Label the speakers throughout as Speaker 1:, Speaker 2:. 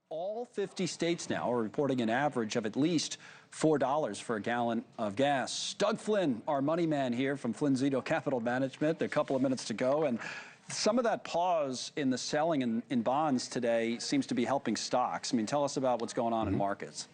Speaker 1: All 50 states now are reporting an average of at least $4 for a gallon of gas. Doug Flynn, our money man here from Flynn Zito Capital Management. A couple of minutes to go, and some of that pause in the selling in bonds today seems to be helping stocks. I mean, tell us about what's going on in markets.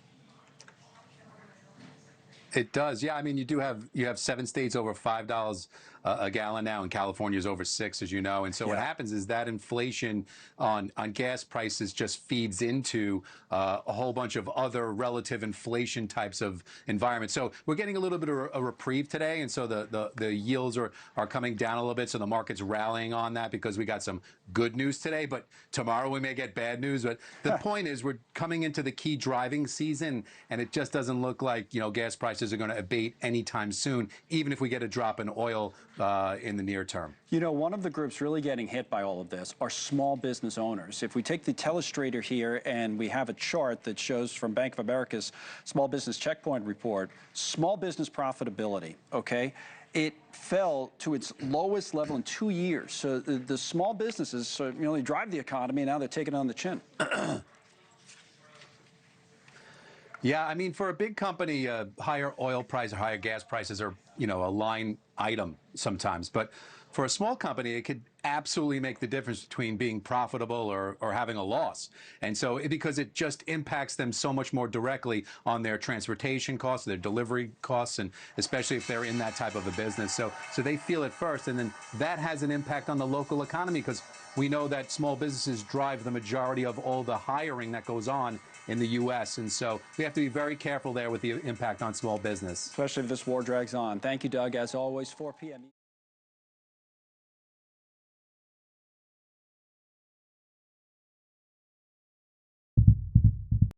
Speaker 2: It does, yeah. I mean, you have 7 states over $5 a gallon now, and California is over 6, as you know. And so what happens is that inflation on gas prices just feeds into a whole bunch of other relative inflation types of environments. So we're getting a little bit of a reprieve today, and so the yields are coming down a little bit. So the market's rallying on that because we got some good news today. But tomorrow we may get bad news. But the point is, we're coming into the key driving season, and it just doesn't look like gas prices are going to abate anytime soon, even if we get a drop in oil in the near term.
Speaker 1: One of the groups really getting hit by all of this are small business owners. If we take the telestrator here and we have a chart that shows from Bank of America's Small Business Checkpoint report, small business profitability, okay? It fell to its lowest level in 2 years. So the small businesses, they drive the economy, and now they're taking it on the chin.
Speaker 2: Yeah, I mean, for a big company, higher oil price or higher gas prices are, a line item sometimes. But for a small company, it could absolutely make the difference between being profitable or having a loss. And so because it just impacts them so much more directly on their transportation costs, their delivery costs, and especially if they're in that type of a business. So they feel it first, and then that has an impact on the local economy, because we know that small businesses drive the majority of all the hiring that goes on in the U.S. And so we have to be very careful there with the impact on small business.
Speaker 1: Especially if this war drags on. Thank you, Doug. As always, 4 p.m.